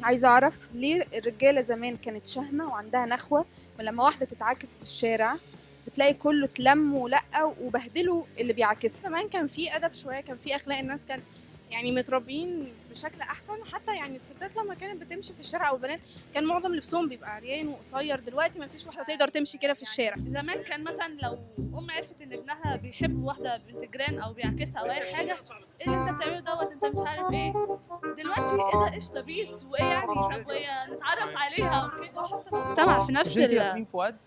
عايزة أعرف ليه الرجالة زمان كانت شهمة وعندها نخوة، ولما واحدة تتعاكس في الشارع بتلاقي كله اتلم ولقى وبهدلوا اللي بيعاكسها. زمان كان في ادب شويه، كان في اخلاق، الناس كانت يعني متربيين بشكل احسن. حتى يعني الستات لما كانت بتمشي في الشارع او البنات كان معظم لبسهم بيبقى عريان وقصير. دلوقتي ما فيش واحده تقدر تمشي كده في الشارع. زمان كان مثلا لو ام عرفت ان ابنها بيحب واحده بنت جيران او بيعكسها او اي حاجه، ايه اللي انت بتعمله دوت، انت مش عارف ايه. دلوقتي ايه ده، قشطه بيس وايه يعني، طب وهي نتعرف عليها وكده. حتى المجتمع في نفس مش انت ياسمين فؤاد؟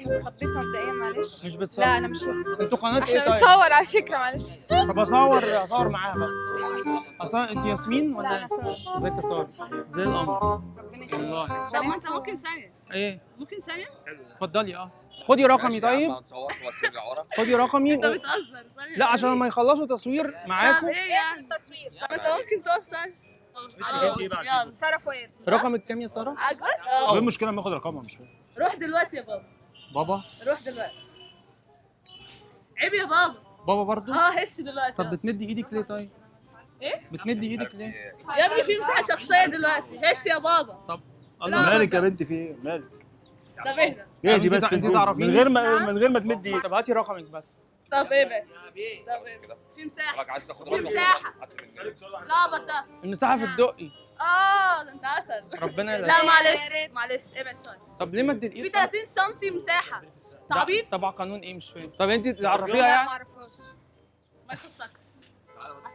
اتخضيت مبدئيا معلش. مش بتصور؟ لا أنا مش ياسمين. انتوا قناه احنا ايه طيب؟ بنصور على فكرة معلش. طب اصور معاها بس. اصلا انت ياسمين لا ولا أنا سارة. ازيك يا ساره؟ زي القمر ربنا يخليك. والله. طب ما انت ممكن ثانيه، ايه ممكن ثانيه. اتفضلي. خدي رقمي طيب. خدي رقمي انت بتهزر ثانيه. لا عشان لما يخلصوا تصوير معاكم. ايه اقفل يعني، التصوير. طب انت ممكن تقف ثانيه. يلا سارة فؤاد. رقمك كام يا ساره؟ عاجبك؟ ايه المشكله لما اخد رقمها؟ مش فاهم. روح دلوقتي يا بابا، بابا روح دلوقتي. عيب يا بابا. بابا برضو؟ هش دلوقتي. طب بتمدي ايدك ليه طيب؟ ايه؟ بتمدي ايدك ليه؟ يا ابني في مساحه شخصيه دلوقتي، هش يا بابا. طب لا. الله مالك يا بنتي، في ايه؟ مالك؟ طب اهدى. ايه دي انت بس؟ انت من تعرفيني؟ غير ما تمد ايدك. طب هاتي رقمك بس. طب ايه بقى؟ طب ايه؟ في مساحه، في مساحه. لا ده المساحه في الدقي. ده انت عسل. ربنا لا يلاقيك. معلش ابعد شويه. طب ليه مد في الايد؟ 30 سم مساحه. تعبيط. طبعا قانون ايه مش فاهم. طب انت تعرفيها لا يعني؟ معرفهاش. ما يخصكش.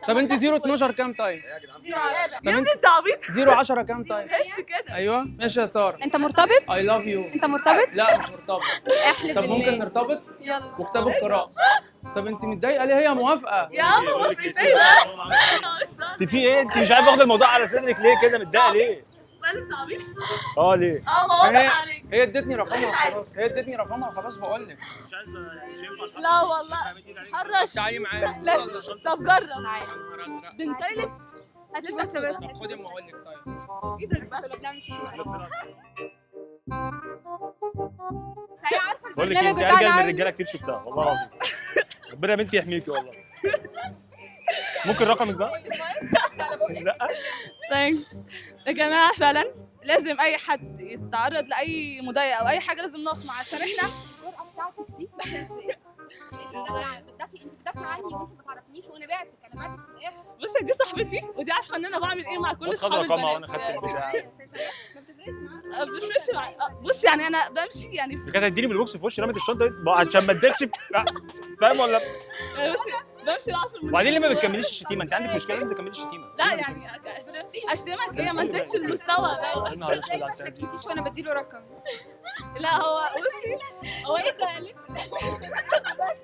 طب انت 012 كام طيب؟ 010. طب يا انت ابني انت عبيط. 010 كام طيب؟ هش كده. ايوه ماشي يا ساره. أنت مرتبط؟ اي لاف يو. أنت مرتبط؟ لا مش مرتبط. احلف طب ممكن بالله. نرتبط يلا. وكتاب القراءة. طب انت متضايقه ليه؟ هي موافقه. يا عم وافقت ايه بس؟ انت في ايه؟ انت مش عارف واخد الموضوع على صدرك ليه كده؟ متضايقه ليه؟ سأل انت عبيط؟ ليه؟ ما واضح عليك. هي ادتني رقمها خلاص. هي ادتني رقمها خلاص بقول لك. لا والله حرش. تعالي معايا. لا طب جرب. تعالى. دنتايلك. هاتي بس بس. طب خدي اما اقول لك طيب. ايدك بس. هي عارفة بقول لك ايه، البرنامج انت ارجل بتاعنا من الرجاله كتير شفتها والله العظيم. ربنا يا بنتي يحميكي والله. ممكن رقمك بقى؟ لا ثانكس يا جماعه، فعلا لازم اي حد يتعرض لاي مضايقه او اي حاجه لازم نقف معاه، عشان احنا الجرأة بتاعتك دي انت بتدافعي عني وانت ما تعرفنيش، وانا بعتك في الاخر. بصي دي صاحبتي ودي عارفه ان انا بعمل ايه مع كل خد اصحابي رقمها البنات. وانا خدت البتاع. ما بتفرقش معايا. مش ماشي معايا. بص يعني انا بمشي يعني كانت هتديني بالبوكس في وشي، رمت الشنطه عشان ما اديكش. فاهم ولا؟ بصي بمشي معاها في المدينة. وبعدين ليه ما بتكمليش الشتيمه؟ انت عندك مشكله لازم تكمليش الشتيمه. لا يعني اشتمك ايه، ما انتش المستوى ده. يا نهار اسود ازاي على ما التعذيب. شكيتيش وانا بديله رقم؟ لا هو بصي هو ايه انا ده؟